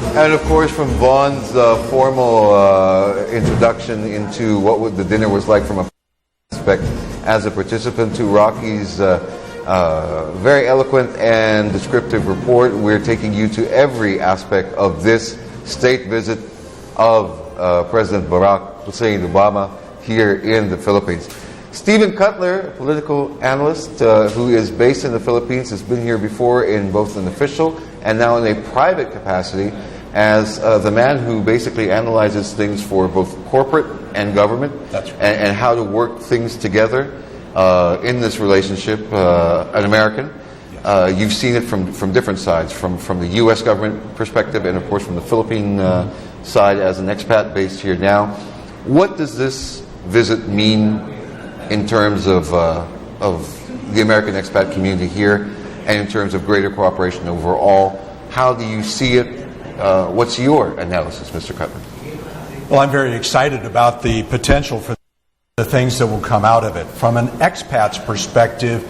And of course, from Vaughn's formal introduction into what the dinner was like from a aspect as a participant to Rocky's very eloquent and descriptive report, we're taking you to every aspect of this state visit of President Barack Hussein Obama here in the Philippines. Stephen Cutler, a political analyst who is based in the Philippines, has been here before in both an official and now in a private capacity as the man who basically analyzes things for both corporate and government. That's right. and how to work things together in this relationship. An American. You've seen it from different sides, from the U.S. government perspective and, of course, from the Philippine side as an expat based here now. What does this visit mean in terms of the American expat community here and in terms of greater cooperation overall? How do you see it? What's your analysis, Mr. Cutler? Well, I'm very excited about the potential for the things that will come out of it. From an expat's perspective,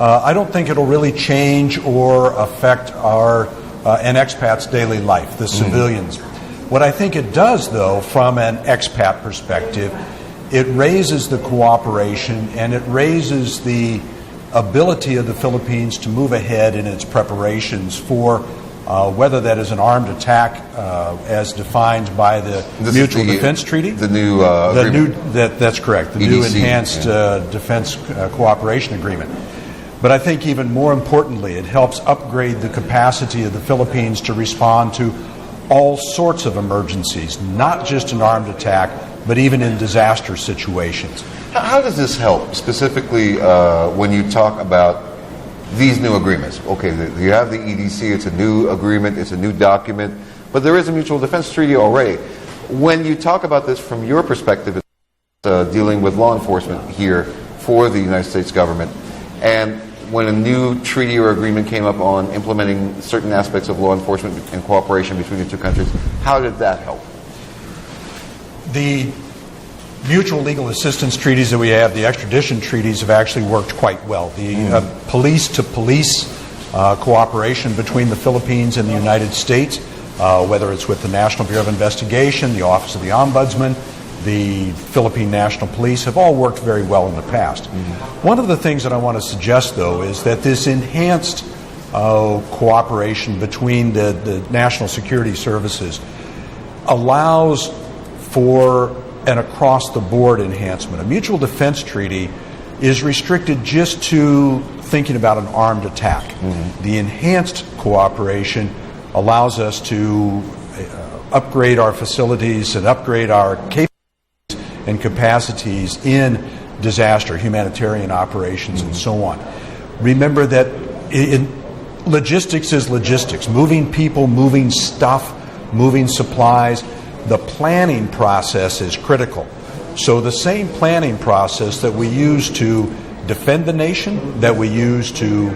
I don't think it'll really change or affect an expat's daily life, the civilians. What I think it does, though, from an expat perspective, it raises the cooperation and it raises the ability of the Philippines to move ahead in its preparations for whether that is an armed attack as defined by the Mutual Defense Treaty. The new that's correct. The EDC, new Enhanced Defense Cooperation Agreement. But I think even more importantly, it helps upgrade the capacity of the Philippines to respond to all sorts of emergencies, not just an armed attack, but even in disaster situations. How does this help, specifically when you talk about these new agreements? Okay, you have the EDC, it's a new agreement, it's a new document, but there is a mutual defense treaty already. When you talk about this from your perspective, dealing with law enforcement here for the United States government, and when a new treaty or agreement came up on implementing certain aspects of law enforcement and cooperation between the two countries, how did that help? The mutual legal assistance treaties that we have, the extradition treaties, have actually worked quite well. The police-to-police cooperation between the Philippines and the United States, whether it's with the National Bureau of Investigation, the Office of the Ombudsman, the Philippine National Police, have all worked very well in the past. One of the things that I want to suggest, though, is that this enhanced cooperation between the national security services allows for an across-the-board enhancement. A mutual defense treaty is restricted just to thinking about an armed attack. The enhanced cooperation allows us to upgrade our facilities and upgrade our capabilities and capacities in disaster, humanitarian operations, and so on. Remember that logistics is logistics. Moving people, moving stuff, moving supplies. The planning process is critical. So the same planning process that we use to defend the nation, that we use to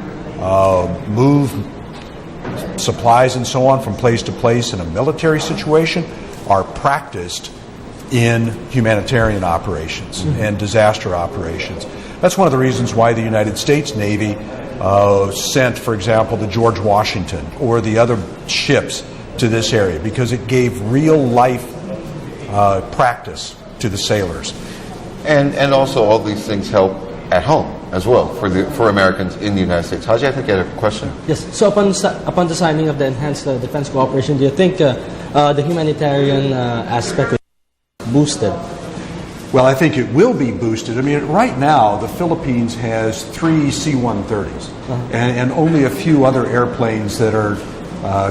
move supplies and so on from place to place in a military situation, are practiced in humanitarian operations and disaster operations. That's one of the reasons why the United States Navy sent, for example, the George Washington or the other ships to this area, because it gave real life practice to the sailors. And also all these things help at home as well for Americans in the United States. Haji, I think you had a question. Yes. So upon the signing of the enhanced defense cooperation, do you think the humanitarian aspect will be boosted? Well, I think it will be boosted. I mean, right now, the Philippines has 3 C-130s and only a few other airplanes that are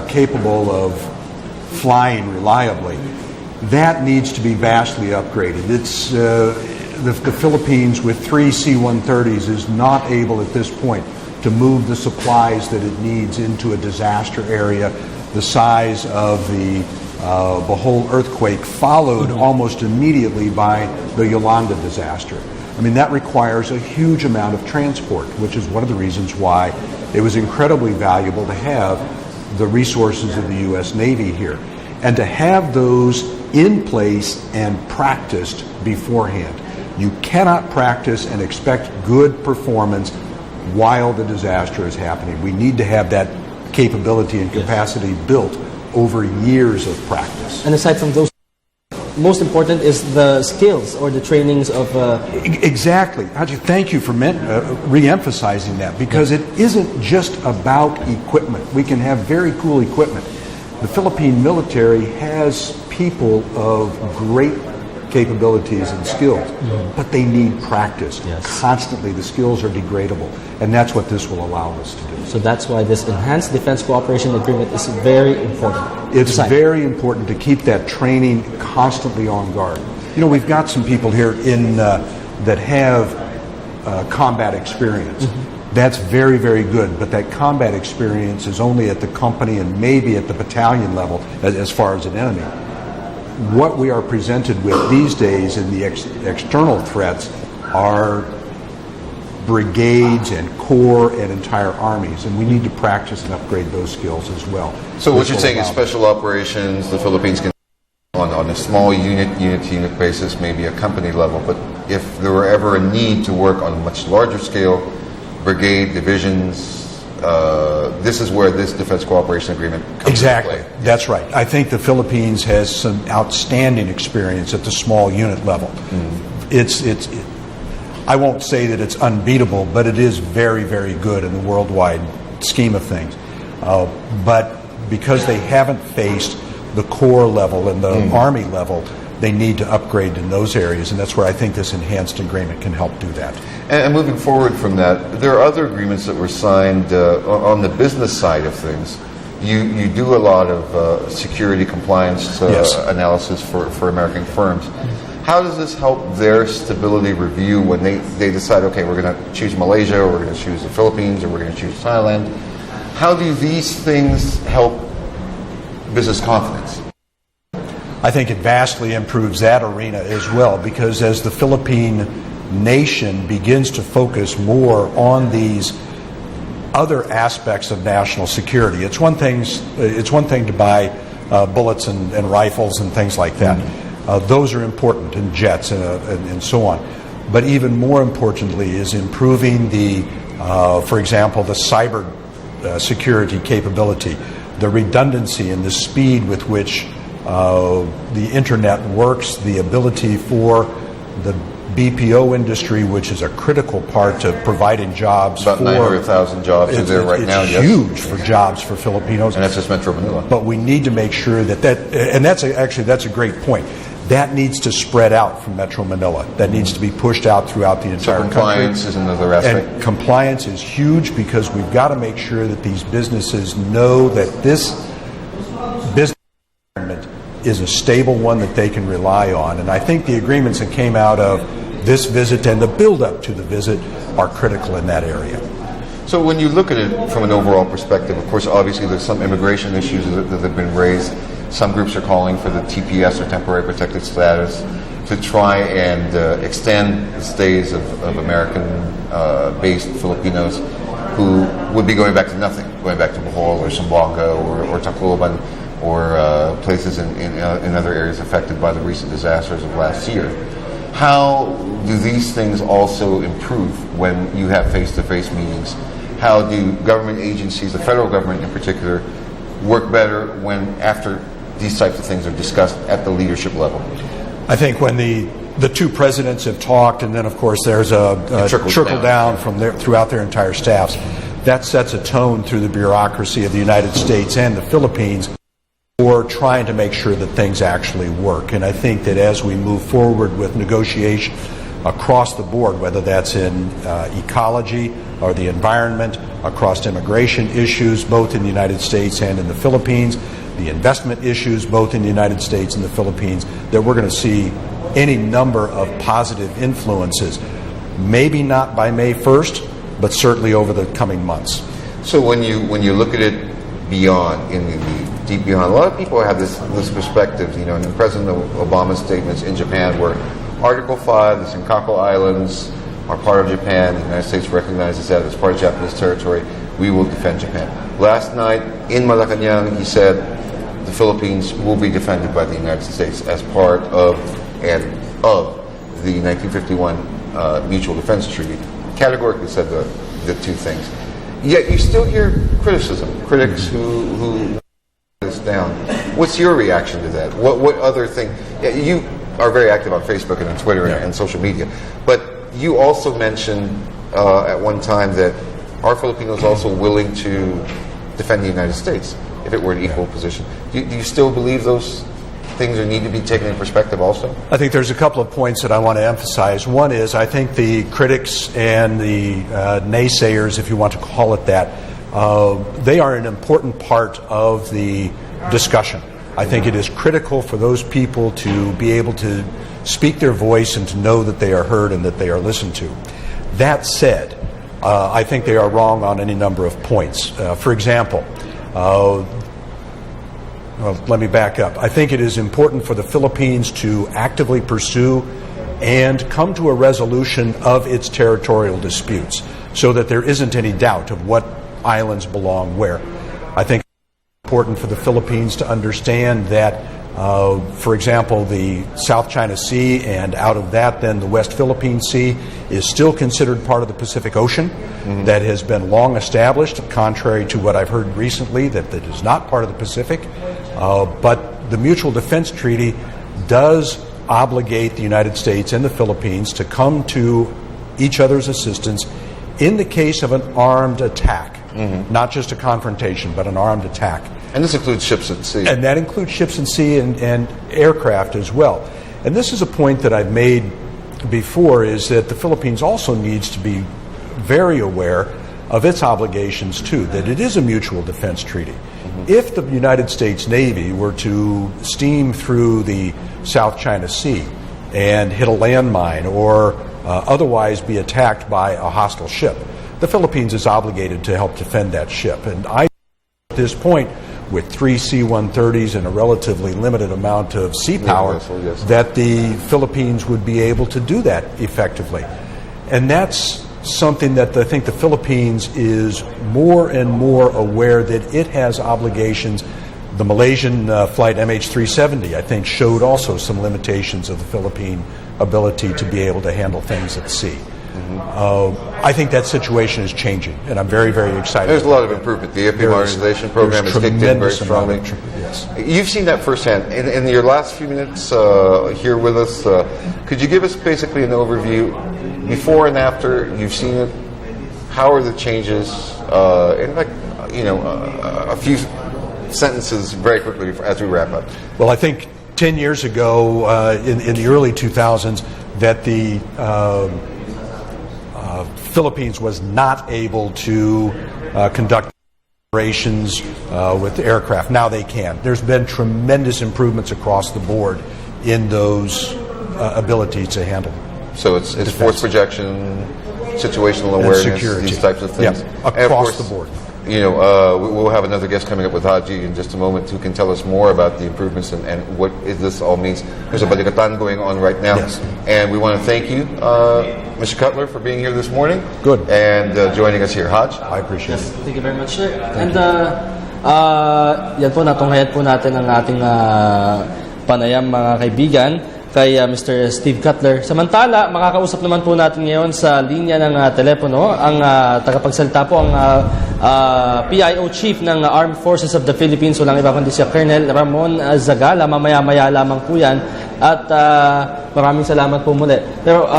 capable of flying reliably. That needs to be vastly upgraded. It's the Philippines with 3 C-130s is not able at this point to move the supplies that it needs into a disaster area the size of the whole earthquake, followed almost immediately by the Yolanda disaster. I mean, that requires a huge amount of transport, which is one of the reasons why it was incredibly valuable to have the resources of the U.S. Navy here, and to have those in place and practiced beforehand. You cannot practice and expect good performance while the disaster is happening. We need to have that capability and capacity built over years of practice. And aside from those, most important is the skills or the trainings of... Exactly. Haji, thank you for re-emphasizing that, because it isn't just about equipment. We can have very cool equipment. The Philippine military has people of great capabilities and skills, but they need practice. Yes. Constantly, the skills are degradable, and that's what this will allow us to do. So that's why this Enhanced Defense Cooperation Agreement is very important. It's very important to keep that training constantly on guard. You know, we've got some people here that have combat experience. That's very, very good, but that combat experience is only at the company and maybe at the battalion level as far as an enemy. What we are presented with these days in the external threats are brigades and corps and entire armies, and we need to practice and upgrade those skills as well. So what you're saying is special operations, the Philippines can on a small unit basis, maybe a company level, but if there were ever a need to work on a much larger scale, brigade, divisions, this is where this Defense Cooperation Agreement comes into play. That's right. I think the Philippines has some outstanding experience at the small unit level. I won't say that it's unbeatable, but it is very, very good in the worldwide scheme of things. But because they haven't faced the corps level and the Army level, they need to upgrade in those areas, and that's where I think this enhanced agreement can help do that. And moving forward from that, there are other agreements that were signed on the business side of things. You do a lot of security compliance analysis for American firms. How does this help their stability review when they decide, okay, we're going to choose Malaysia, or we're going to choose the Philippines, or we're going to choose Thailand? How do these things help business confidence? I think it vastly improves that arena as well, because as the Philippine nation begins to focus more on these other aspects of national security, it's one thing to buy bullets and rifles and things like that. Those are important, and jets and so on. But even more importantly is improving for example, the cyber security capability, the redundancy and the speed with which the internet works, the ability for the BPO industry, which is a critical part of providing jobs. About 900,000 jobs are there right now. It's huge for jobs for Filipinos. And that's just Metro Manila. But we need to make sure and that's a great point. That needs to spread out from Metro Manila. That needs to be pushed out throughout the entire country. Compliance is another aspect. And compliance is huge, because we've got to make sure that these businesses know that this business environment is a stable one that they can rely on. And I think the agreements that came out of this visit and the build-up to the visit are critical in that area. So when you look at it from an overall perspective, of course, obviously there's some immigration issues that have been raised. Some groups are calling for the TPS, or temporary protected status, to try and extend the stays of American-based Filipinos who would be going back to nothing, going back to Bohol or Zamboanga or Tacloban, or places in other areas affected by the recent disasters of last year. How do these things also improve when you have face-to-face meetings? How do government agencies, the federal government in particular, work better after these types of things are discussed at the leadership level? I think when the two presidents have talked, and then of course there's a trickle down from throughout their entire staffs, that sets a tone through the bureaucracy of the United States and the Philippines for trying to make sure that things actually work. And I think that as we move forward with negotiation across the board, whether that's in ecology or the environment, across immigration issues, both in the United States and in the Philippines, the investment issues, both in the United States and the Philippines, that we're going to see any number of positive influences. Maybe not by May 1st, but certainly over the coming months. So when you look at it beyond, in the deep beyond, a lot of people have this perspective, and President Obama's statements in Japan were Article 5, the Senkaku Islands are part of Japan. The United States recognizes that as part of Japanese territory. We will defend Japan. Last night in Malacanang, he said the Philippines will be defended by the United States as part of the 1951 Mutual Defense Treaty. Categorically said the two things. Yet you still hear criticism, critics who down. What's your reaction to that? What other thing? You are very active on Facebook and on Twitter and social media, but you also mentioned at one time that are Filipinos also willing to defend the United States if it were an equal position? Do you still believe those things need to be taken in perspective also? I think there's a couple of points that I want to emphasize. One is I think the critics and the naysayers, if you want to call it that, they are an important part of the discussion. I think it is critical for those people to be able to speak their voice and to know that they are heard and that they are listened to. That said, I think they are wrong on any number of points. For example, let me back up. I think it is important for the Philippines to actively pursue and come to a resolution of its territorial disputes so that there isn't any doubt of what islands belong where. I think it's important for the Philippines to understand that, for example, the South China Sea and out of that then the West Philippine Sea is still considered part of the Pacific Ocean. That has been long established, contrary to what I've heard recently, that it is not part of the Pacific. But the Mutual Defense Treaty does obligate the United States and the Philippines to come to each other's assistance in the case of an armed attack. Not just a confrontation, but an armed attack. And this includes ships at sea. And that includes ships at sea and aircraft as well. And this is a point that I've made before, is that the Philippines also needs to be very aware of its obligations too, that it is a mutual defense treaty. If the United States Navy were to steam through the South China Sea and hit a landmine or otherwise be attacked by a hostile ship, the Philippines is obligated to help defend that ship. And I, at this point, with 3 C-130s and a relatively limited amount of sea power, that the Philippines would be able to do that effectively. And that's something that I think the Philippines is more and more aware that it has obligations. The Malaysian flight MH370, I think, showed also some limitations of the Philippine ability to be able to handle things at sea. I think that situation is changing, and I'm very, very excited. There's a lot of improvement. The IP modernization program has kicked in very strongly. Yes. You've seen that firsthand. In your last few minutes here with us, could you give us basically an overview, before and after you've seen it? How are the changes? In a few sentences, very quickly as we wrap up. Well, I think 10 years ago, in the early 2000s, that the Philippines was not able to conduct operations with aircraft. Now they can. There's been tremendous improvements across the board in those abilities to handle. So it's force projection, situational awareness, these types of things. Yeah, across the board. We'll have another guest coming up with Haji in just a moment who can tell us more about the improvements and what this all means. There's a Balitaan going on right now. Yes. And we want to thank you, Mr. Cutler, for being here this morning. Good. And joining us here. Haj? I appreciate it. Thank you very much, sir. And yan po, natunghayan po natin ang ating panayam, mga kaibigan, kay Mr. Steve Cutler. Samantala, makakausap naman po natin ngayon sa linya ng telepono ang tagapagsalita po, ang PIO Chief ng Armed Forces of the Philippines, walang iba kundi si Colonel Ramon Zagala. Mamaya-maya lamang po yan. At maraming salamat po muli. Pero,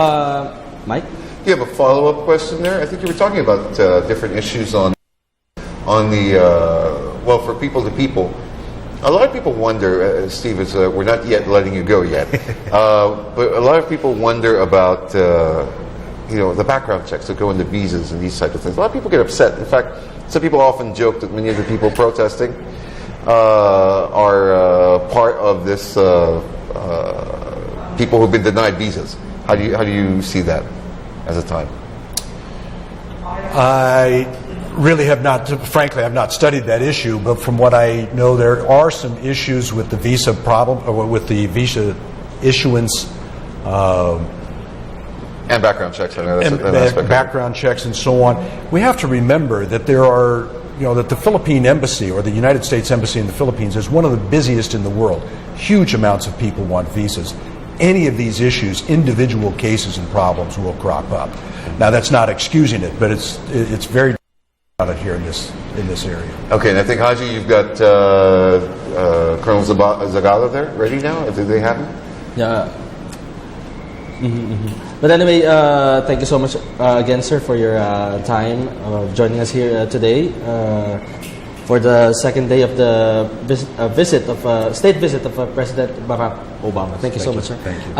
Mike? You have a follow-up question there? I think you were talking about different issues on the, for people to people. A lot of people wonder, Steve, we're not yet letting you go yet, but a lot of people wonder about, the background checks that go into visas and these types of things. A lot of people get upset. In fact, some people often joke that many of the people protesting are part of this people who've been denied visas. How do you see that as a time? I really have not, frankly, I've not studied that issue, but from what I know, there are some issues with the visa problem, or with the visa issuance. And background checks. I know that's background checks and so on. We have to remember that there are, that the Philippine Embassy, or the United States Embassy in the Philippines, is one of the busiest in the world. Huge amounts of people want visas. Any of these issues, individual cases and problems will crop up. Now, that's not excusing it, but it's very here in this area. Okay, and I think, Haji, you've got Colonel Zagala there ready now? Do they have him? Yeah. But anyway, thank you so much again, sir, for your time of joining us here today for the second day of the state visit of President Barack Obama. Thank you so much, sir. Thank you.